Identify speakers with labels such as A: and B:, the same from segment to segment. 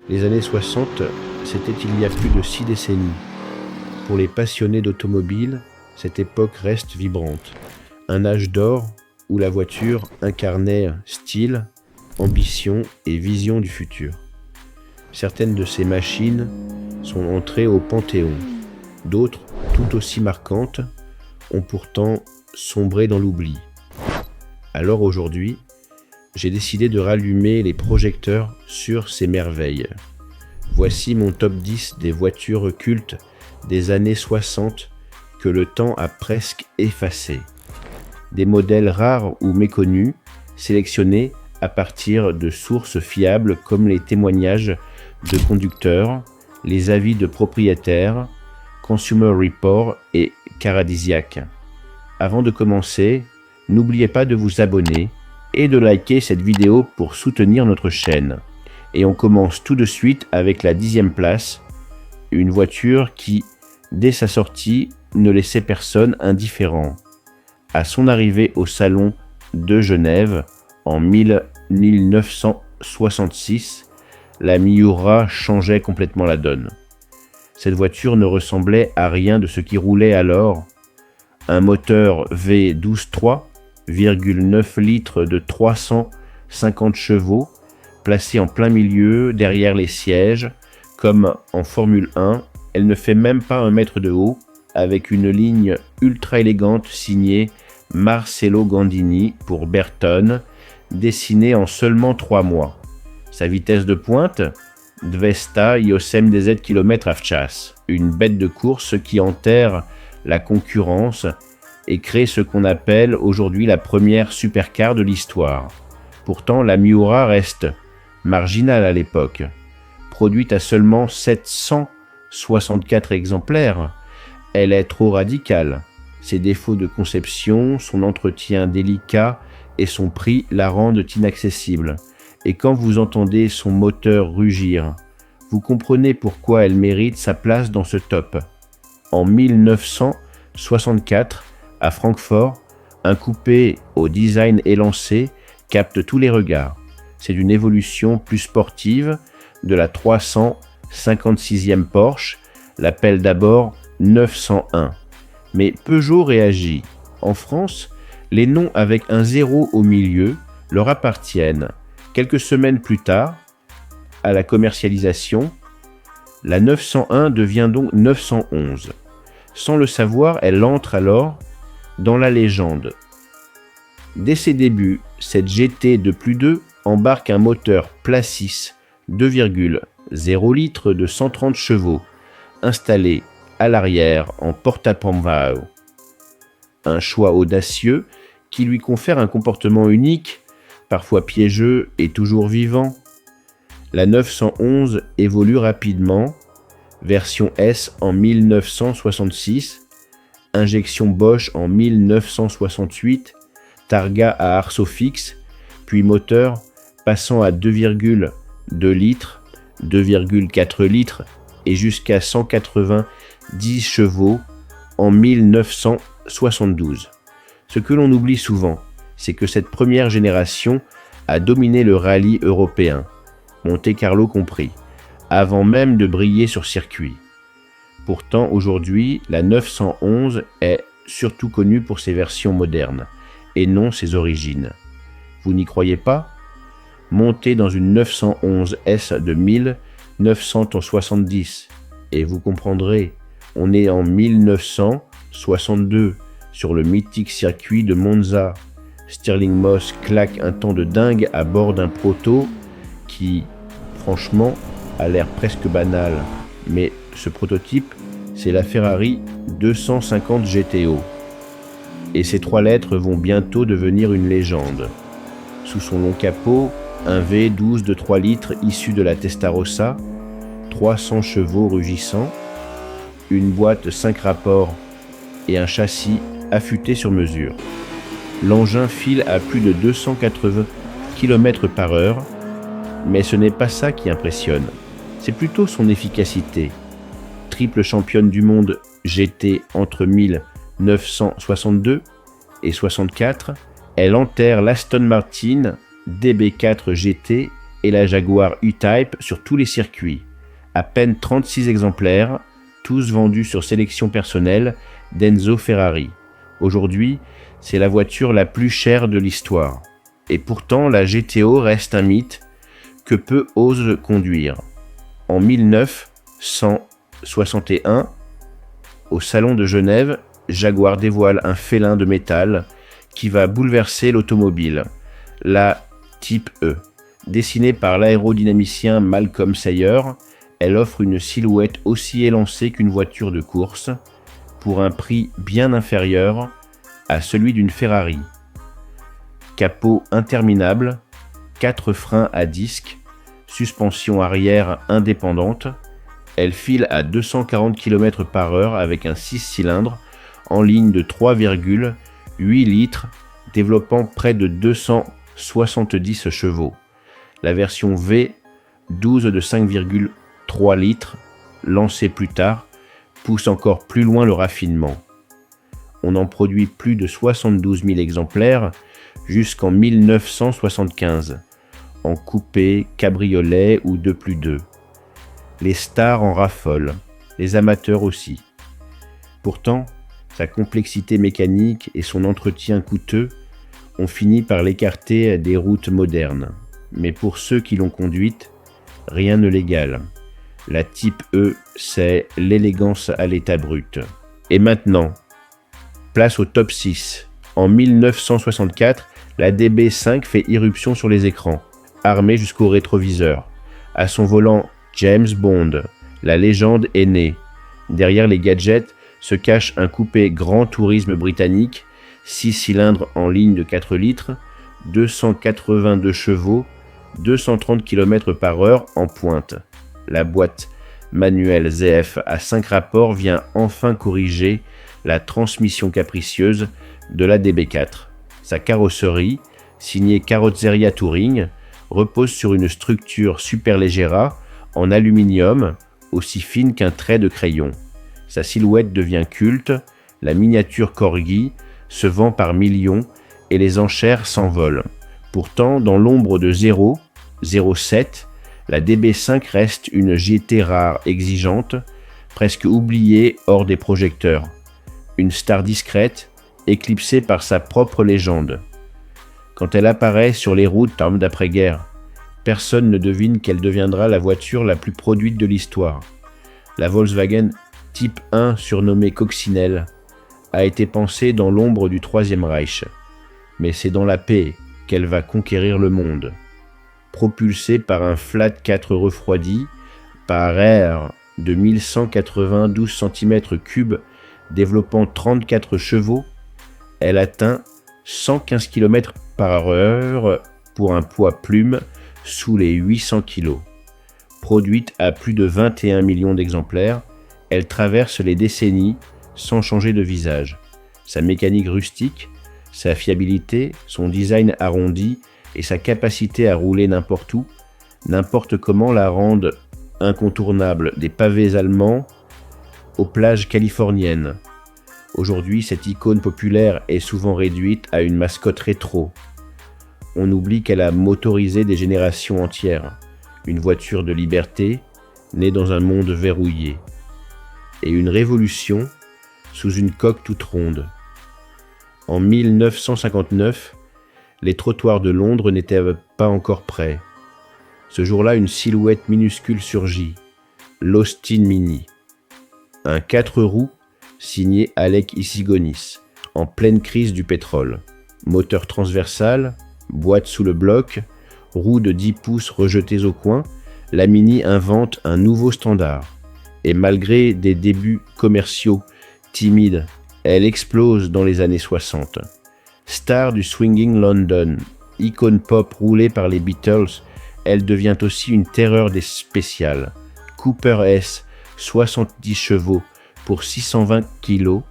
A: Les années 60, c'était il y a plus de 6 décennies. Pour les passionnés d'automobile, cette époque reste vibrante. Un âge d'or où la voiture incarnait style, ambition et vision du futur. Certaines de ces machines sont entrées au Panthéon. D'autres, tout aussi marquantes, ont pourtant sombré dans l'oubli. Alors aujourd'hui, j'ai décidé de rallumer les projecteurs sur ces merveilles. Voici mon top 10 des voitures cultes des années 60 que le temps a presque effacées. Des modèles rares ou méconnus, sélectionnés à partir de sources fiables comme les témoignages de conducteurs, les avis de propriétaires, Consumer Report et Caradisiac. Avant de commencer, n'oubliez pas de vous abonner et de liker cette vidéo pour soutenir notre chaîne. Et on commence tout de suite avec la 10e place, une voiture qui, dès sa sortie, ne laissait personne indifférent. À son arrivée au salon de Genève en 1966, la Miura changeait complètement la donne. Cette voiture ne ressemblait à rien de ce qui roulait alors. Un moteur V12.3, 9 litres de 350 chevaux, placé en plein milieu, derrière les sièges. Comme en Formule 1, elle ne fait même pas 1 mètre de haut, avec une ligne ultra élégante signée Marcello Gandini pour Bertone, dessinée en seulement 3 mois. Sa vitesse de pointe, 210 km/h, une bête de course qui enterre la concurrence et crée ce qu'on appelle aujourd'hui la première supercar de l'histoire. Pourtant, la Miura reste marginale à l'époque. Produite à seulement 764 exemplaires, elle est trop radicale. Ses défauts de conception, son entretien délicat et son prix la rendent inaccessible. Et quand vous entendez son moteur rugir, vous comprenez pourquoi elle mérite sa place dans ce top. En 1964, à Francfort, un coupé au design élancé capte tous les regards. C'est une évolution plus sportive de la 356e Porsche, l'appelle d'abord 901. Mais Peugeot réagit. En France, les noms avec un 0 au milieu leur appartiennent. Quelques semaines plus tard, à la commercialisation, la 901 devient donc 911. Sans le savoir, elle entre alors dans la légende. Dès ses débuts, cette GT de plus 2 embarque un moteur Placis 2,0 litres de 130 chevaux, installé à l'arrière en porte-à-panneaux. Un choix audacieux qui lui confère un comportement unique, parfois piégeux et toujours vivant. La 911 évolue rapidement, version S en 1966, injection Bosch en 1968, targa à arceau fixe, puis moteur passant à 2,2 litres, 2,4 litres et jusqu'à 190 chevaux en 1972. Ce que l'on oublie souvent, c'est que cette première génération a dominé le rallye européen, Monte-Carlo compris, avant même de briller sur circuit. Pourtant, aujourd'hui, la 911 est surtout connue pour ses versions modernes, et non ses origines. Vous n'y croyez pas? Montez dans une 911 S de 1970, et vous comprendrez, on est en 1962, sur le mythique circuit de Monza. Stirling Moss claque un temps de dingue à bord d'un proto qui, franchement, a l'air presque banal. Mais ce prototype, c'est la Ferrari 250 GTO. Et ces 3 lettres vont bientôt devenir une légende. Sous son long capot, un V12 de 3 litres issu de la Testarossa, 300 chevaux rugissants, une boîte 5 rapports et un châssis affûté sur mesure. L'engin file à plus de 280 km/h, mais ce n'est pas ça qui impressionne, c'est plutôt son efficacité. Triple championne du monde GT entre 1962 et 64, elle enterre l'Aston Martin DB4 GT et la Jaguar E-Type sur tous les circuits. À peine 36 exemplaires, tous vendus sur sélection personnelle d'Enzo Ferrari. Aujourd'hui, c'est la voiture la plus chère de l'histoire. Et pourtant, la GTO reste un mythe que peu osent conduire. En 1961, au Salon de Genève, Jaguar dévoile un félin de métal qui va bouleverser l'automobile, la Type E. Dessinée par l'aérodynamicien Malcolm Sayer, elle offre une silhouette aussi élancée qu'une voiture de course, pour un prix bien inférieur à celui d'une Ferrari. Capot interminable, 4 freins à disque, suspension arrière indépendante, elle file à 240 km/h avec un 6 cylindres en ligne de 3,8 litres, développant près de 270 chevaux. La version V, 12 de 5,3 litres, lancée plus tard, pousse encore plus loin le raffinement. On en produit plus de 72 000 exemplaires jusqu'en 1975, en coupé, cabriolet ou 2+2. Les stars en raffolent, les amateurs aussi. Pourtant, sa complexité mécanique et son entretien coûteux ont fini par l'écarter des routes modernes. Mais pour ceux qui l'ont conduite, rien ne l'égale. La Type E, c'est l'élégance à l'état brut. Et maintenant, place au top 6. En 1964, la DB5 fait irruption sur les écrans, armée jusqu'au rétroviseur. À son volant, James Bond, la légende est née. Derrière les gadgets se cache un coupé grand tourisme britannique, 6 cylindres en ligne de 4 litres, 282 chevaux, 230 km/h en pointe. La boîte manuelle ZF à 5 rapports vient enfin corriger la transmission capricieuse de la DB4. Sa carrosserie, signée Carrozzeria Touring, repose sur une structure Superleggera en aluminium, aussi fine qu'un trait de crayon. Sa silhouette devient culte, la miniature Corgi se vend par millions et les enchères s'envolent. Pourtant, dans l'ombre de 007, la DB5 reste une GT rare exigeante, presque oubliée hors des projecteurs. Une star discrète, éclipsée par sa propre légende. Quand elle apparaît sur les routes d'après-guerre, personne ne devine qu'elle deviendra la voiture la plus produite de l'histoire. La Volkswagen Type 1, surnommée Coccinelle, a été pensée dans l'ombre du Troisième Reich. Mais c'est dans la paix qu'elle va conquérir le monde. Propulsée par un flat 4 refroidi, par air de 1192 cm3, développant 34 chevaux, elle atteint 115 km/h pour un poids plume sous les 800 kg. Produite à plus de 21 millions d'exemplaires, elle traverse les décennies sans changer de visage. Sa mécanique rustique, sa fiabilité, son design arrondi et sa capacité à rouler n'importe où, n'importe comment la rendent incontournable des pavés allemands aux plages californiennes. Aujourd'hui, cette icône populaire est souvent réduite à une mascotte rétro. On oublie qu'elle a motorisé des générations entières. Une voiture de liberté, née dans un monde verrouillé. Et une révolution sous une coque toute ronde. En 1959, les trottoirs de Londres n'étaient pas encore prêts. Ce jour-là, une silhouette minuscule surgit, l'Austin Mini. Un 4 roues signé Alec Issigonis, en pleine crise du pétrole. Moteur transversal, boîte sous le bloc, roues de 10 pouces rejetées au coin, la Mini invente un nouveau standard. Et malgré des débuts commerciaux timides, elle explose dans les années 60. Star du swinging London, icône pop roulée par les Beatles, elle devient aussi une terreur des spéciales. Cooper S, 70 chevaux pour 620 kg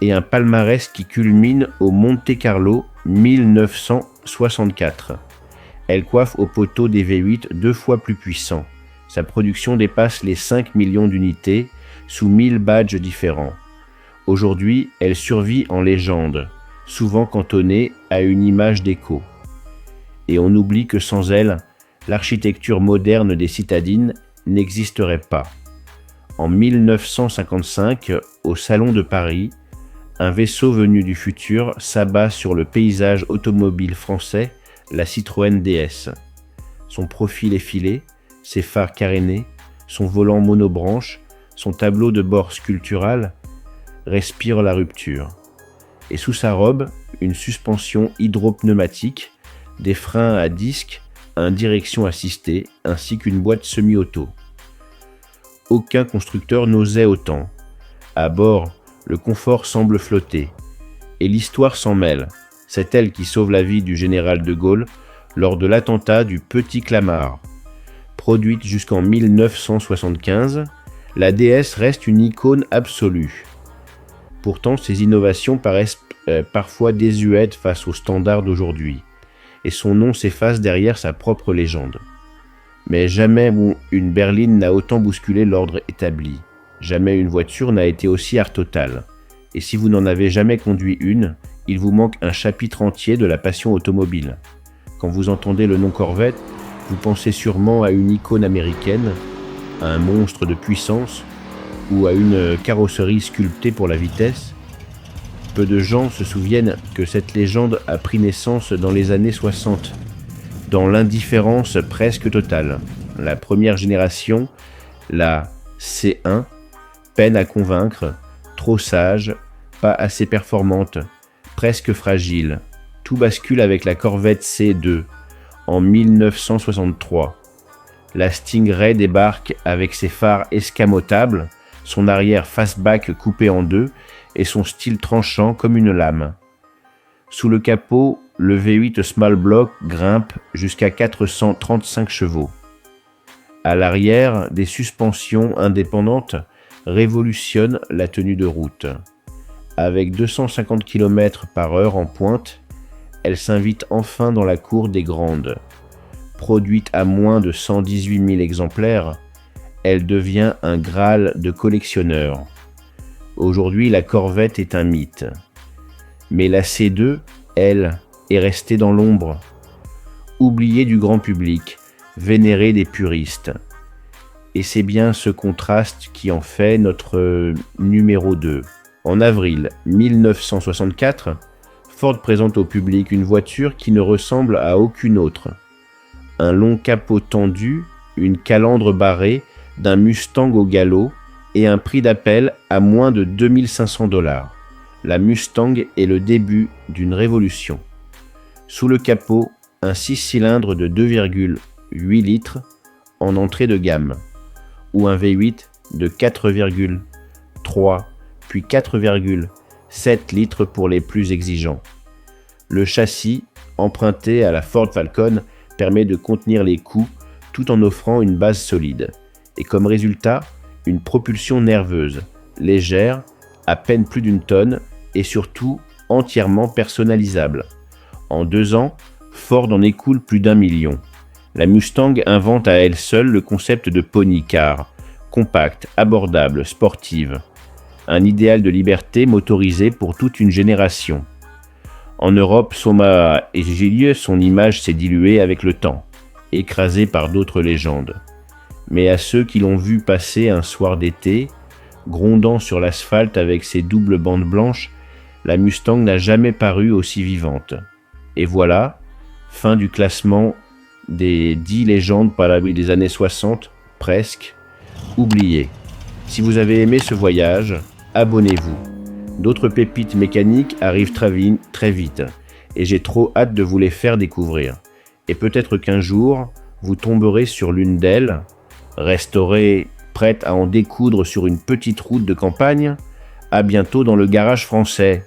A: et un palmarès qui culmine au Monte Carlo 1964. Elle coiffe au poteau des V8 2 fois plus puissants. Sa production dépasse les 5 millions d'unités sous 1000 badges différents. Aujourd'hui, elle survit en légende, souvent cantonnée à une image déco. Et on oublie que sans elle, l'architecture moderne des citadines n'existerait pas. En 1955, au Salon de Paris, un vaisseau venu du futur s'abat sur le paysage automobile français, la Citroën DS. Son profil effilé, ses phares carénés, son volant monobranche, son tableau de bord sculptural respirent la rupture. Et sous sa robe, une suspension hydropneumatique, des freins à disque, un direction assistée, ainsi qu'une boîte semi-auto. Aucun constructeur n'osait autant. À bord, le confort semble flotter. Et l'histoire s'en mêle. C'est elle qui sauve la vie du général de Gaulle lors de l'attentat du Petit Clamart. Produite jusqu'en 1975, la DS reste une icône absolue. Pourtant, ses innovations paraissent parfois désuètes face aux standards d'aujourd'hui, et son nom s'efface derrière sa propre légende. Mais jamais une berline n'a autant bousculé l'ordre établi. Jamais une voiture n'a été aussi art total. Et si vous n'en avez jamais conduit une, il vous manque un chapitre entier de la passion automobile. Quand vous entendez le nom Corvette, vous pensez sûrement à une icône américaine, à un monstre de puissance ou à une carrosserie sculptée pour la vitesse. Peu de gens se souviennent que cette légende a pris naissance dans les années 60, dans l'indifférence presque totale. La première génération, la C1, peine à convaincre, trop sage, pas assez performante, presque fragile. Tout bascule avec la Corvette C2 en 1963. La Stingray débarque avec ses phares escamotables, son arrière fastback coupé en deux et son style tranchant comme une lame. Sous le capot, le V8 Small Block grimpe jusqu'à 435 chevaux. À l'arrière, des suspensions indépendantes révolutionnent la tenue de route. Avec 250 km/h en pointe, elle s'invite enfin dans la cour des grandes. Produite à moins de 118 000 exemplaires, elle devient un Graal de collectionneur. Aujourd'hui, la Corvette est un mythe. Mais la C2, elle, est restée dans l'ombre. Oubliée du grand public, vénérée des puristes. Et c'est bien ce contraste qui en fait notre numéro 2. En avril 1964, Ford présente au public une voiture qui ne ressemble à aucune autre. Un long capot tendu, une calandre barrée, d'un Mustang au galop et un prix d'appel à moins de 2500 $. La Mustang est le début d'une révolution. Sous le capot, un 6 cylindres de 2,8 litres en entrée de gamme, ou un V8 de 4,3 puis 4,7 litres pour les plus exigeants. Le châssis, emprunté à la Ford Falcon, permet de contenir les coups tout en offrant une base solide. Et comme résultat, une propulsion nerveuse, légère, à peine plus d'une tonne et surtout entièrement personnalisable. En 2 ans, Ford en écoule plus d'1 million. La Mustang invente à elle seule le concept de pony car, compacte, abordable, sportive. Un idéal de liberté motorisé pour toute une génération. En Europe, Soma et Gilieu, son image s'est diluée avec le temps, écrasée par d'autres légendes. Mais à ceux qui l'ont vu passer un soir d'été, grondant sur l'asphalte avec ses doubles bandes blanches, la Mustang n'a jamais paru aussi vivante. Et voilà, fin du classement des 10 légendes parmi des années 60, presque, oubliées. Si vous avez aimé ce voyage, abonnez-vous. D'autres pépites mécaniques arrivent très vite, et j'ai trop hâte de vous les faire découvrir. Et peut-être qu'un jour, vous tomberez sur l'une d'elles, restaurée, prête à en découdre sur une petite route de campagne. À bientôt dans le garage français.